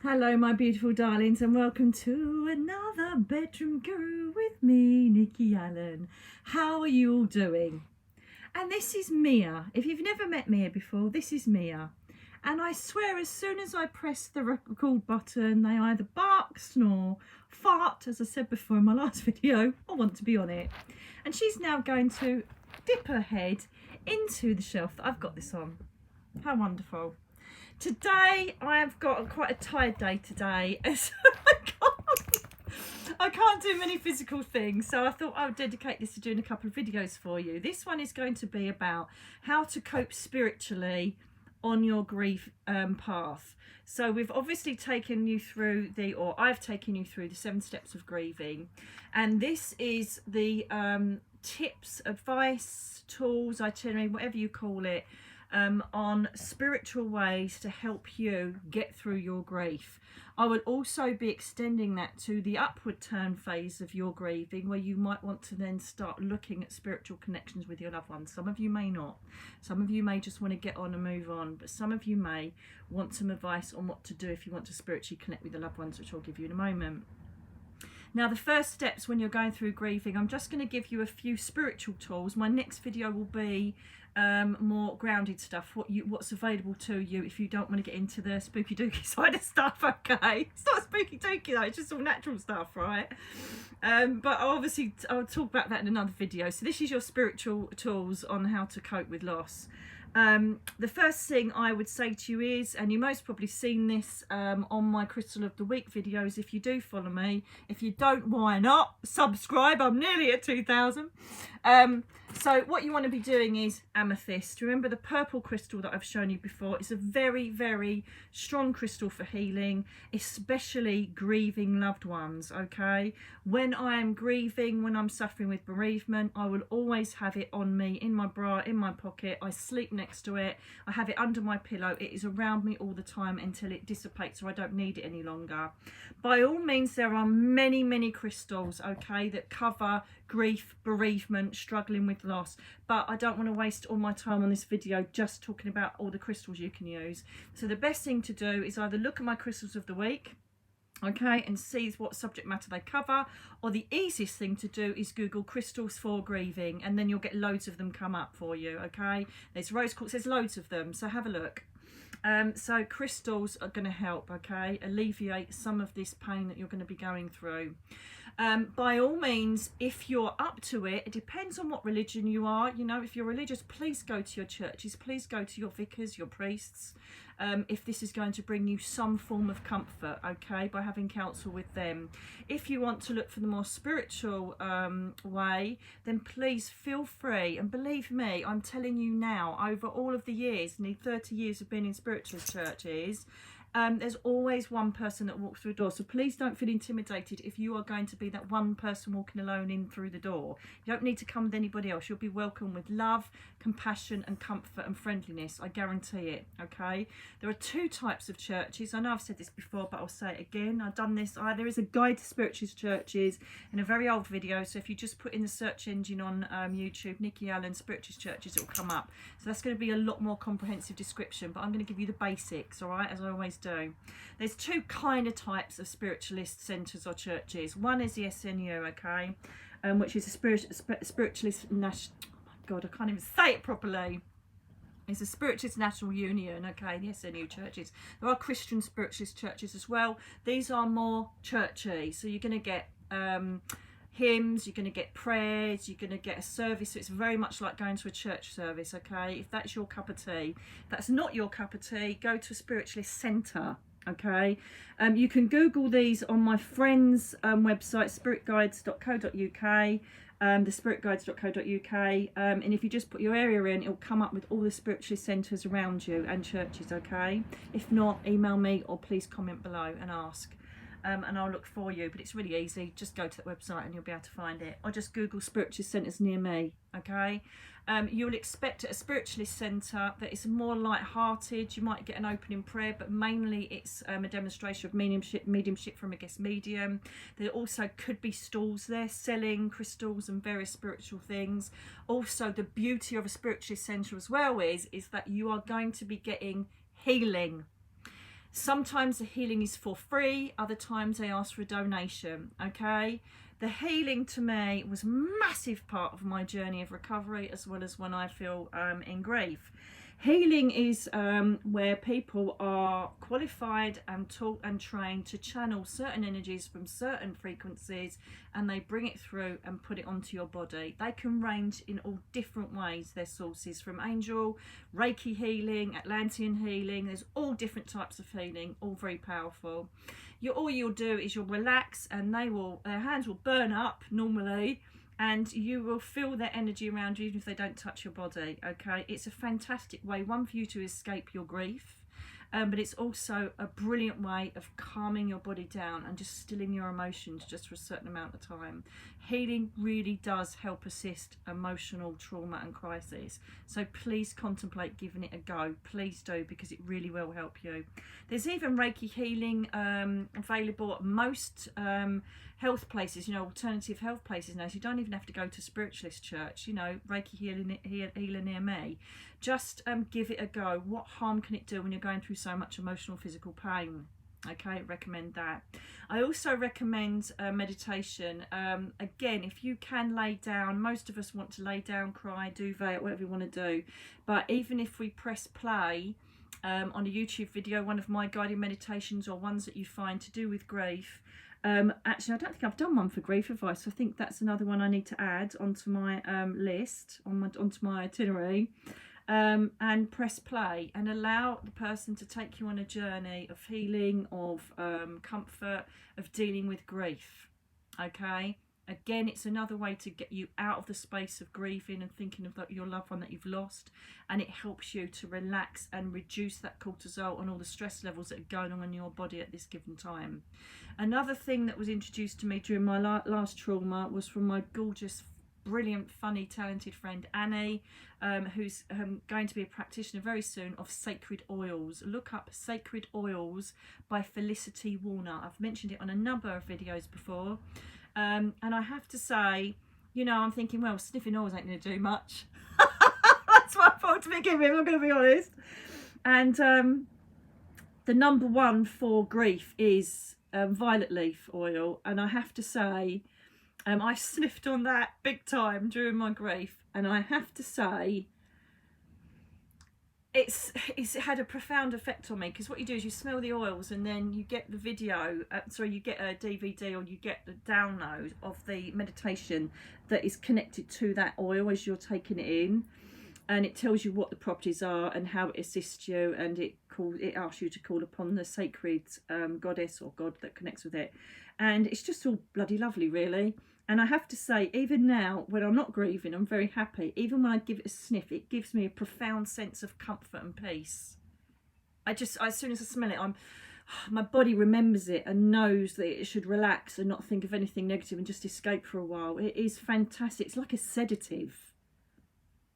Hello my beautiful darlings, and welcome to another Bedroom Guru with me, Nikki Allen. How are you all doing? And this is Mia. If you've never met Mia before, this is Mia. And I swear as soon as I press the record button, they either bark, snore, fart, as I said before in my last video, or want to be on it. And she's now going to dip her head into the shelf that I've got this on. How wonderful. Today I've got quite a tired day today, so I can't do many physical things, so I thought I would dedicate this to doing a couple of videos for you. This one is going to be about how to cope spiritually on your grief path. So we've obviously taken you through I've taken you through the 7 steps of grieving, and this is the tips, advice, tools, itinerary, whatever you call it, on spiritual ways to help you get through your grief. I would also be extending that to the upward turn phase of your grieving, where you might want to then start looking at spiritual connections with your loved ones. Some of you may not. Some of you may just want to get on and move on, but some of you may want some advice on what to do if you want to spiritually connect with your loved ones, which I'll give you in a moment. Now, the first steps when you're going through grieving, I'm just going to give you a few spiritual tools. My next video will be more grounded stuff, what's available to you if you don't want to get into the spooky dooky side of stuff. Okay, it's not spooky dooky though, it's just all natural stuff, right? But I'll talk about that in another video. So this is your spiritual tools on how to cope with loss. The first thing I would say to you is, and you most probably seen this on my Crystal of the Week videos if you do follow me. If you don't, why not? Subscribe, I'm nearly at 2,000. So what you want to be doing is amethyst. Remember the purple crystal that I've shown you before? It's a very, very strong crystal for healing, especially grieving loved ones, okay? When I am grieving, when I'm suffering with bereavement, I will always have it on me, in my bra, in my pocket. I sleep next to it. I have it under my pillow. It is around me all the time until it dissipates or I don't need it any longer. By all means, there are many, many crystals, okay, that cover grief, bereavement, struggling with loss, but I don't want to waste all my time on this video just talking about all the crystals you can use. So the best thing to do is either look at my crystals of the week, okay, and see what subject matter they cover, or the easiest thing to do is Google crystals for grieving, and then you'll get loads of them come up for you, okay? There's rose quartz, there's loads of them, so have a look. So crystals are going to help, okay, alleviate some of this pain that you're going to be going through. By all means, if you're up to it, it depends on what religion you are. You know, if you're religious, please go to your churches, please go to your vicars, your priests, if this is going to bring you some form of comfort, okay, by having counsel with them. If you want to look for the more spiritual way, then please feel free, and believe me, I'm telling you now, over all of the years, nearly 30 years of being in spiritual churches, there's always one person that walks through the door, so please don't feel intimidated if you are going to be that one person walking alone in through the door. You don't need to come with anybody else. You'll be welcomed with love, compassion and comfort and friendliness, I guarantee it, okay? There are 2 types of churches. I know I've said this before, but I'll say it again. I've done this. There is a guide to spiritual churches in a very old video, so if you just put in the search engine on YouTube, Nikki Allen spiritual churches, it will come up. So that's going to be a lot more comprehensive description, but I'm going to give you the basics, all right, as I always do. There's 2 kind of types of spiritualist centres or churches. One is the SNU, okay, which is a spiritualist national. Oh my God, I can't even say it properly. It's a Spiritualist National Union, okay, the SNU churches. There are Christian spiritualist churches as well. These are more churchy, so you're going to get hymns, you're going to get prayers, you're going to get a service. So it's very much like going to a church service, okay? If that's your cup of tea. If that's not your cup of tea, go to a spiritualist centre, okay? You can Google these on my friend's website, spiritguides.co.uk, thespiritguides.co.uk, and if you just put your area in, it'll come up with all the spiritualist centres around you and churches, okay? If not, email me or please comment below and ask. And I'll look for you, but it's really easy. Just go to that website and you'll be able to find it, or just Google spiritualist centres near me, okay? You'll expect at a spiritualist centre that it's more light-hearted. You might get an opening prayer, but mainly it's a demonstration of mediumship from a guest medium. There also could be stalls there selling crystals and various spiritual things. Also, the beauty of a spiritualist centre as well is that you are going to be getting healing. Sometimes the healing is for free, other times they ask for a donation, okay? The healing to me was a massive part of my journey of recovery, as well as when I feel in grief. Healing is where people are qualified and taught and trained to channel certain energies from certain frequencies, and they bring it through and put it onto your body. They can range in all different ways, their sources, from angel, Reiki healing, Atlantean healing. There's all different types of healing, all very powerful. All you'll do is you'll relax, and their hands will burn up normally, and you will feel their energy around you even if they don't touch your body, okay? It's a fantastic way, one, for you to escape your grief, but it's also a brilliant way of calming your body down and just stilling your emotions just for a certain amount of time. Healing really does help assist emotional trauma and crises, so please contemplate giving it a go. Please do, because it really will help you. There's even Reiki healing available at most health places, you know, alternative health places now, so you don't even have to go to spiritualist church, you know, Reiki healer near me. Just give it a go. What harm can it do when you're going through so much emotional, physical pain? Okay, recommend that. I also recommend meditation. Again, if you can lay down, most of us want to lay down, cry, duvet, whatever you want to do, but even if we press play on a YouTube video, one of my guided meditations or ones that you find to do with grief, actually I don't think I've done one for grief advice, so I think that's another one I need to add onto my list, onto my itinerary. And press play and allow the person to take you on a journey of healing, of comfort, of dealing with grief. Okay, again, it's another way to get you out of the space of grieving and thinking of your loved one that you've lost, and it helps you to relax and reduce that cortisol and all the stress levels that are going on in your body at this given time. Another thing that was introduced to me during my last trauma was from my gorgeous, brilliant, funny, talented friend Annie, who's going to be a practitioner very soon of sacred oils. Look up Sacred Oils by Felicity Warner. I've mentioned it on a number of videos before, and I have to say, you know, I'm thinking, well, sniffing oils ain't going to do much. That's what I thought to begin with, I'm going to be honest. And the number one for grief is violet leaf oil, and I have to say, I sniffed on that big time during my grief, and I have to say it's had a profound effect on me, because what you do is you smell the oils, and then you get the video, you get a DVD, or you get the download of the meditation that is connected to that oil as you're taking it in, and it tells you what the properties are and how it assists you, and it asks you to call upon the sacred goddess or god that connects with it, and it's just all bloody lovely, really. And I have to say, even now, when I'm not grieving, I'm very happy. Even when I give it a sniff, it gives me a profound sense of comfort and peace. As soon as I smell it, my body remembers it and knows that it should relax and not think of anything negative and just escape for a while. It is fantastic. It's like a sedative.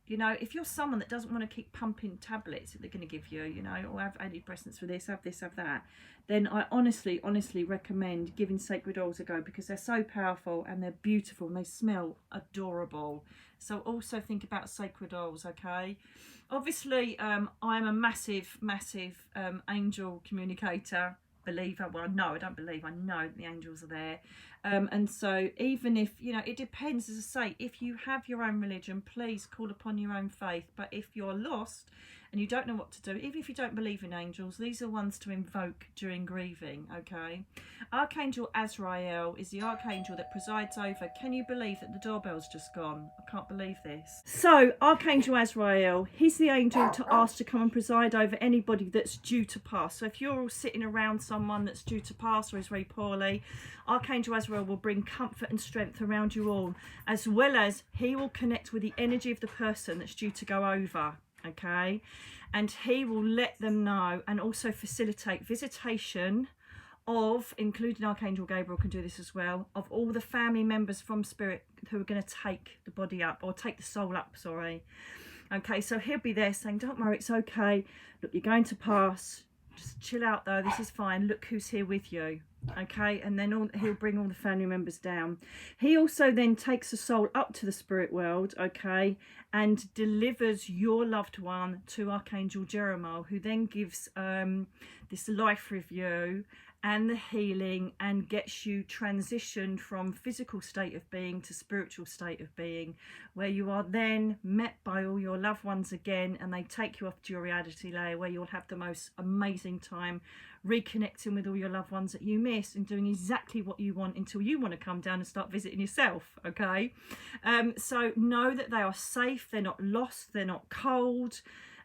You know, if you're someone that doesn't want to keep pumping tablets that they're going to give you, you know, or have antidepressants for this, have that, then I honestly recommend giving sacred oils a go, because they're so powerful and they're beautiful and they smell adorable. So also think about sacred oils, okay? Obviously, I'm a massive angel communicator. Believer. Well, no, I don't believe. I know the angels are there. And so even if, you know, it depends, as I say, if you have your own religion, please call upon your own faith. But if you're lost and you don't know what to do, even if you don't believe in angels, these are ones to invoke during grieving, okay? Archangel Azrael is the archangel that presides over, can you believe that the doorbell's just gone? I can't believe this. So Archangel Azrael, he's the angel to ask to come and preside over anybody that's due to pass. So if you're all sitting around someone that's due to pass or is very poorly, Archangel Azrael will bring comfort and strength around you all, as well as he will connect with the energy of the person that's due to go over, okay? And he will let them know and also facilitate visitation of, including Archangel Gabriel can do this as well, of all the family members from spirit who are going to take the body up, or take the soul up, sorry. Okay, so he'll be there saying, don't worry, it's okay. Look, you're going to pass. Just chill out though, this is fine. Look who's here with you. Okay, and then he'll bring all the family members down. He also then takes the soul up to the spirit world, okay, and delivers your loved one to Archangel Jeremiah, who then gives this life review and the healing and gets you transitioned from physical state of being to spiritual state of being, where you are then met by all your loved ones again, and they take you off to your reality layer, where you'll have the most amazing time reconnecting with all your loved ones that you miss and doing exactly what you want until you want to come down and start visiting yourself. Okay, so know that they are safe, they're not lost, they're not cold.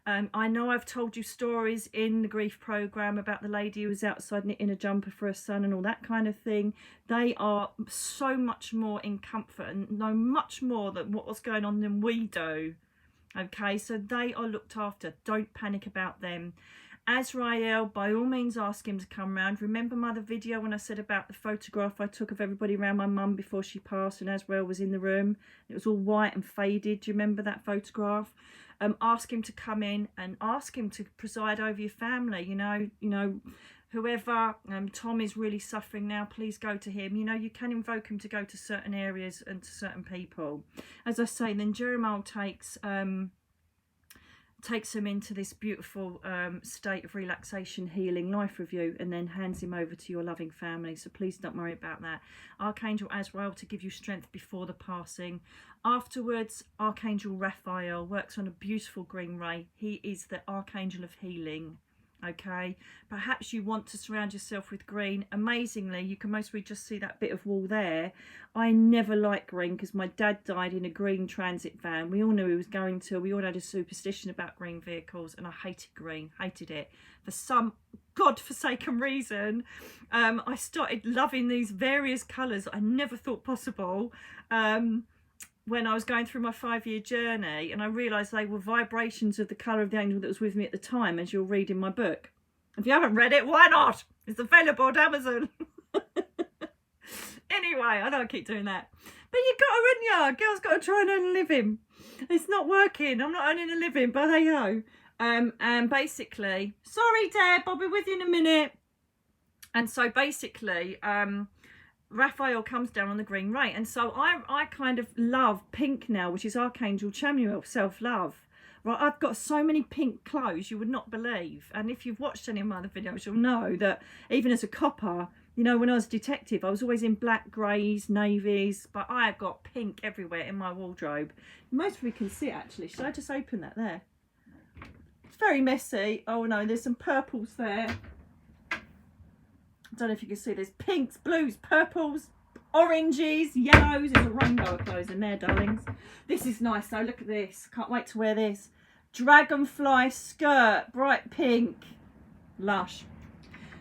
I know I've told you stories in the grief program about the lady who was outside knitting a jumper for her son and all that kind of thing. They are so much more in comfort and know much more than what was going on than we do. Okay, so they are looked after. Don't panic about them. Azrael, by all means ask him to come round. Remember my other video when I said about the photograph I took of everybody around my mum before she passed, and Azrael was in the room? It was all white and faded. Do you remember that photograph? Ask him to come in and ask him to preside over your family. You know, whoever, Tom is really suffering now, please go to him. You know, you can invoke him to go to certain areas and to certain people. As I say, then Jeremiah takes him into this beautiful state of relaxation, healing, life review, and then hands him over to your loving family. So please don't worry about that. Archangel Azrael to give you strength before the passing. Afterwards, Archangel Raphael works on a beautiful green ray. He is the Archangel of healing. Okay, perhaps you want to surround yourself with green. Amazingly, you can mostly just see that bit of wall there. I never liked green because my dad died in a green transit van. We all knew he was going to. We all had a superstition about green vehicles, and I hated green, hated it. For some godforsaken reason, I started loving these various colours I never thought possible. When I was going through my 5-year journey, and I realised they were vibrations of the colour of the angel that was with me at the time, as you'll read in my book. If you haven't read it, why not? It's available on Amazon. Anyway, I know I keep doing that. But you got to, haven't you? Girl's got to try and earn a living. It's not working. I'm not earning a living, but hey ho. And basically, sorry Deb, I'll be with you in a minute. And so basically, Raphael comes down on the green ray, and so I kind of love pink now, which is Archangel Chamomile, self-love. Right, I've got so many pink clothes you would not believe, and if you've watched any of my other videos, you'll know that even as a copper, you know, when I was a detective, I was always in black, greys, navies, but I have got pink everywhere in my wardrobe. Most of you can see it, actually. Should I just open that there? It's very messy. Oh no, there's some purples there. I don't know if you can see, there's pinks, blues, purples, oranges, yellows. There's a rainbow of clothes in there, darlings. This is nice though, look at this. Can't wait to wear this. Dragonfly skirt, bright pink. Lush.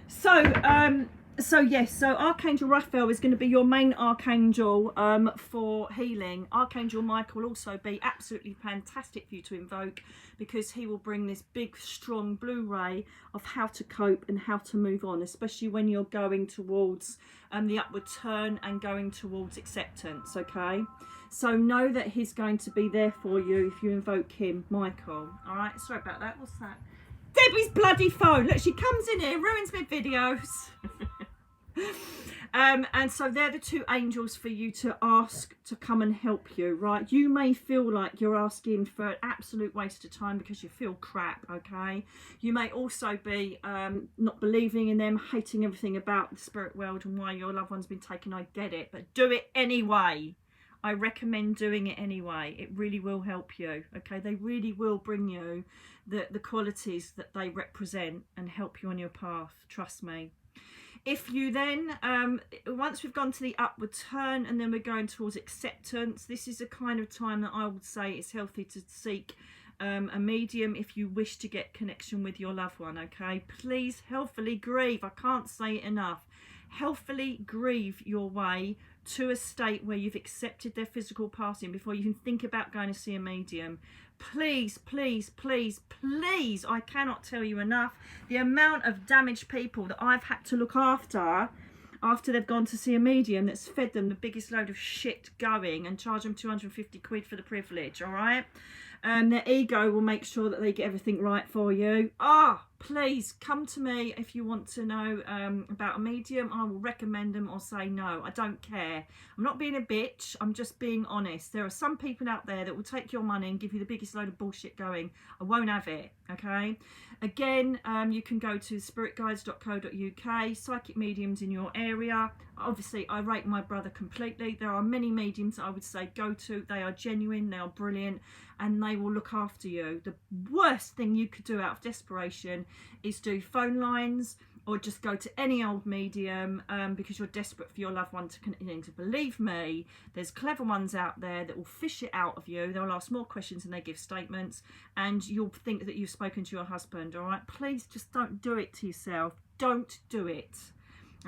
So yes, so Archangel Raphael is going to be your main archangel for healing. Archangel Michael will also be absolutely fantastic for you to invoke, because he will bring this big, strong blue ray of how to cope and how to move on, especially when you're going towards the upward turn and going towards acceptance, okay? So know that he's going to be there for you if you invoke him, Michael. All right, sorry about that. What's that? Debbie's bloody phone. Look, she comes in here, ruins my videos. And so they're the two angels for you to ask to come and help you, right? You may feel like you're asking for an absolute waste of time because you feel crap, okay? You may also be not believing in them, hating everything about the spirit world and why your loved one's been taken. I get it, but do it anyway. I recommend doing it anyway. It really will help you, okay? They really will bring you the qualities that they represent and help you on your path, trust me. If you then, once we've gone to the upward turn and then we're going towards acceptance, this is a kind of time that I would say it's healthy to seek a medium if you wish to get connection with your loved one, okay? Please healthily grieve. I can't say it enough. Healthily grieve your way to a state where you've accepted their physical passing before you can think about going to see a medium. Please, please, please, please, I cannot tell you enough the amount of damaged people that I've had to look after they've gone to see a medium that's fed them the biggest load of shit going and charge them 250 quid for the privilege, all right? Their ego will make sure that they get everything right for you. please come to me if you want to know about a medium. I will recommend them or say no. I don't care. I'm not being a bitch. I'm just being honest. There are some people out there that will take your money and give you the biggest load of bullshit going. I won't have it, okay? Again, you can go to spiritguides.co.uk, psychic mediums in your area. Obviously, I rate my brother completely. There are many mediums I would say go to. They are genuine, they are brilliant, and they will look after you. The worst thing you could do out of desperation is do phone lines or just go to any old medium because you're desperate for your loved one to continue to. Believe me, there's clever ones out there that will fish it out of you. They'll ask more questions than they give statements, and you'll think that you've spoken to your husband. All right, please just don't do it to yourself. Don't do it.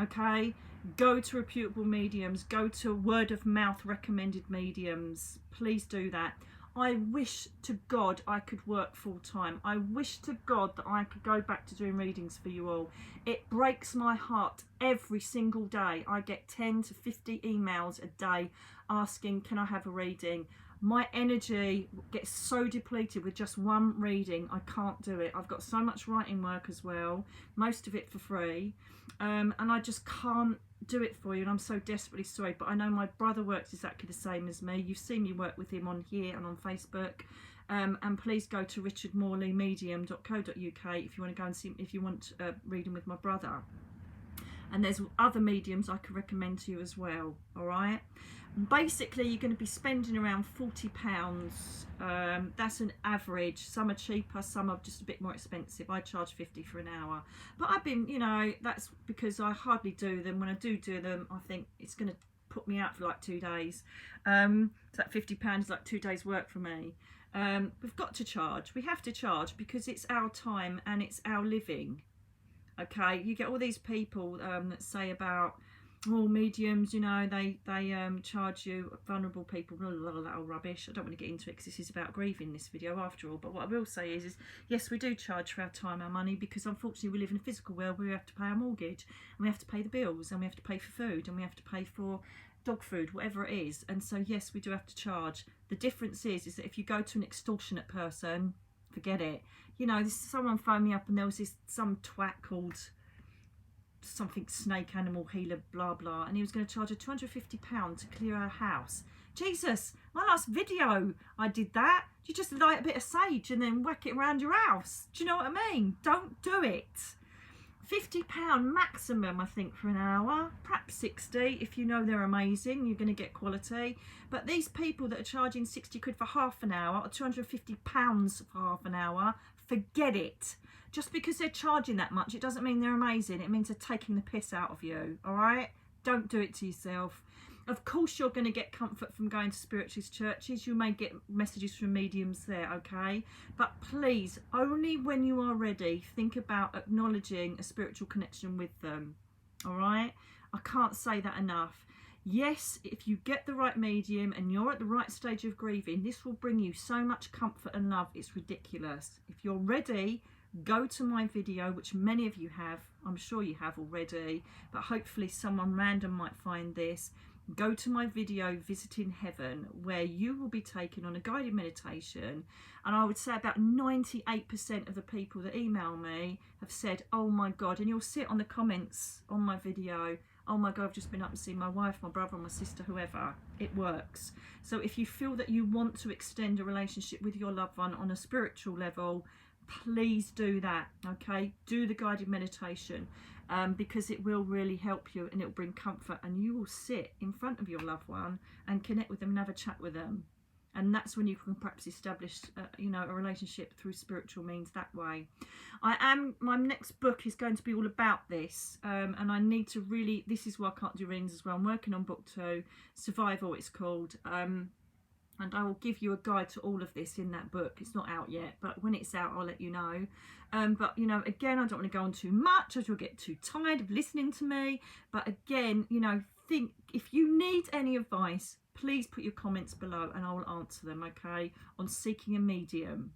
Okay, go to reputable mediums, go to word of mouth recommended mediums. Please do that. I wish to God I could work full time. I wish to God that I could go back to doing readings for you all. It breaks my heart every single day. I get 10 to 50 emails a day asking, can I have a reading? My energy gets so depleted with just one reading. I can't do it. I've got so much writing work as well, most of it for free, and I just can't do it for you, and I'm so desperately sorry. But I know my brother works exactly the same as me. You've seen me work with him on here and on Facebook, and please go to richardmorleymedium.co.uk if you want to go and see, if you want reading with my brother. And there's other mediums I could recommend to you as well. All right, basically you're going to be spending around £40. That's an average. Some are cheaper, some are just a bit more expensive. I charge 50 for an hour, but I've been, you know, that's because I hardly do them. When I do them, I think it's going to put me out for like 2 days. So that £50 is like 2 days work for me. We've got to charge. We have to charge because it's our time and it's our living. Okay, you get all these people that say about all mediums, you know, they charge you, vulnerable people, blah, blah, blah, that old rubbish. I don't want to get into it because this is about grieving, this video, after all. But what I will say is yes, we do charge for our time, our money, because unfortunately we live in a physical world where we have to pay our mortgage, and we have to pay the bills, and we have to pay for food, and we have to pay for dog food, whatever it is. And so yes, we do have to charge. The difference is that if you go to an extortionate person, forget it. You know, someone phoned me up and there was some twat called something snake animal healer blah blah, and he was going to charge her £250 to clear her house. Jesus, my last video I did that. You just light a bit of sage and then whack it around your house. Do you know what I mean? Don't do it. £50 maximum, I think, for an hour, perhaps 60 if you know they're amazing, you're going to get quality. But these people that are charging 60 quid for half an hour or £250 for half an hour, forget it. Just because they're charging that much, it doesn't mean they're amazing. It means they're taking the piss out of you. All right, don't do it to yourself. Of course you're going to get comfort from going to spiritualist churches. You may get messages from mediums there, okay? But please, only when you are ready, think about acknowledging a spiritual connection with them, all right? I can't say that enough. Yes, if you get the right medium and you're at the right stage of grieving, this will bring you so much comfort and love, it's ridiculous. If you're ready, go to my video, which many of you have. I'm sure you have already, but hopefully someone random might find this. Go to my video, Visiting Heaven, where you will be taken on a guided meditation. And I would say about 98% of the people that email me have said, oh my God, and you'll see it on the comments on my video, oh my God, I've just been up and seen my wife, my brother, my sister, whoever. It works. So if you feel that you want to extend a relationship with your loved one on a spiritual level, please do that, okay? Do the guided meditation. Because it will really help you and it will bring comfort, and you will sit in front of your loved one and connect with them and have a chat with them, and that's when you can perhaps establish you know, a relationship through spiritual means that way. My next book is going to be all about this, and I need to really, this is why I can't do readings as well. I'm working on book 2, Survival it's called, and I will give you a guide to all of this in that book. It's not out yet, but when it's out I'll let you know. But you know, again, I don't want to go on too much as you'll get too tired of listening to me. But again, you know, think if you need any advice, please put your comments below and I will answer them, okay, on seeking a medium.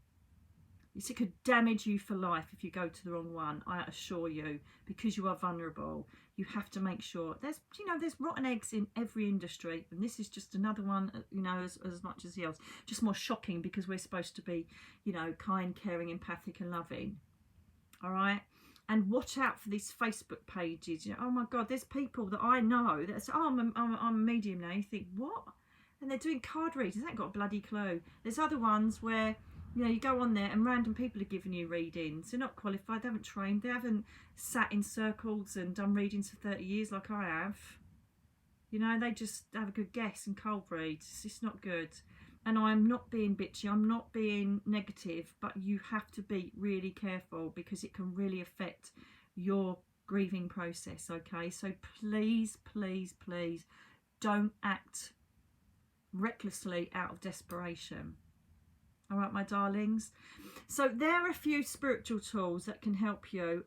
It could damage you for life if you go to the wrong one, I assure you, because you are vulnerable. You have to make sure. There's, you know, there's rotten eggs in every industry, and this is just another one, you know, as much as the others. Just more shocking because we're supposed to be, you know, kind, caring, empathic and loving. all right? And watch out for these Facebook pages. You know, oh my God, there's people that I know that say, oh, I'm a medium now. You think, what? And they're doing card readings. They ain't got a bloody clue. There's other ones where, you know, you go on there and random people are giving you readings. They're not qualified. They haven't trained. They haven't sat in circles and done readings for 30 years like I have. You know, they just have a good guess and cold read. It's just not good. And I'm not being bitchy, I'm not being negative, but you have to be really careful because it can really affect your grieving process, okay? So please, please, please don't act recklessly out of desperation. All right, my darlings. So there are a few spiritual tools that can help you.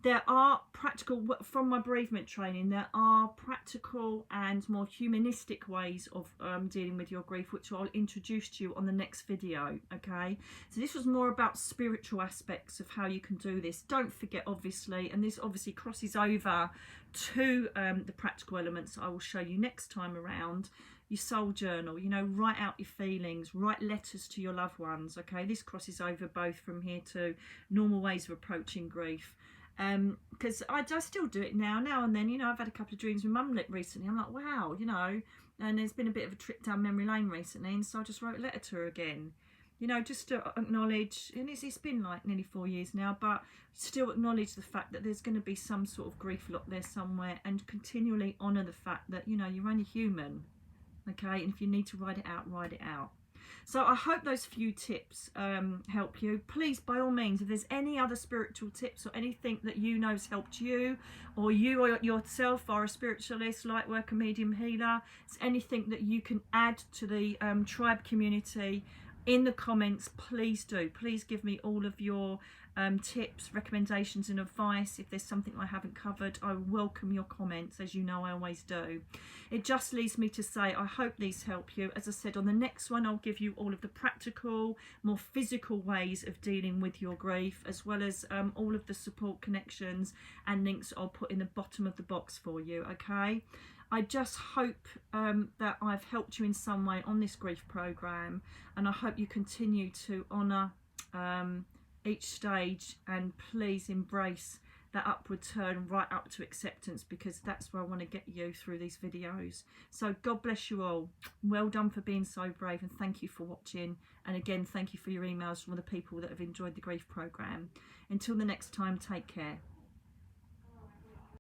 There are practical, from my bereavement training, there are practical and more humanistic ways of dealing with your grief, which I'll introduce to you on the next video, okay? So this was more about spiritual aspects of how you can do this. Don't forget, obviously, and this obviously crosses over to the practical elements I will show you next time around. Your soul journal, you know, write out your feelings, write letters to your loved ones, okay? This crosses over both from here to normal ways of approaching grief. Because I still do it now and then. You know, I've had a couple of dreams with Mum recently. I'm like, wow, you know, and there's been a bit of a trip down memory lane recently, and so I just wrote a letter to her again. You know, just to acknowledge, and it's been like nearly 4 years now, but still acknowledge the fact that there's going to be some sort of grief locked there somewhere, and continually honour the fact that, you know, you're only human. Okay, and if you need to write it out, write it out. So I hope those few tips help you. Please, by all means, if there's any other spiritual tips or anything that you know has helped you, or you or yourself are a spiritualist, light worker, medium, healer, it's anything that you can add to the tribe community in the comments, please do. Please give me all of your tips, recommendations and advice. If there's something I haven't covered, I welcome your comments, as you know I always do. It just leaves me to say I hope these help you. As I said, on the next one I'll give you all of the practical, more physical ways of dealing with your grief, as well as all of the support connections and links I'll put in the bottom of the box for you, okay? I just hope that I've helped you in some way on this grief program, and I hope you continue to honour each stage, and please embrace that upward turn right up to acceptance, because that's where I want to get you through these videos. So God bless you all. Well done for being so brave, and thank you for watching. And again, thank you for your emails from all the people that have enjoyed the grief program. Until the next time, take care.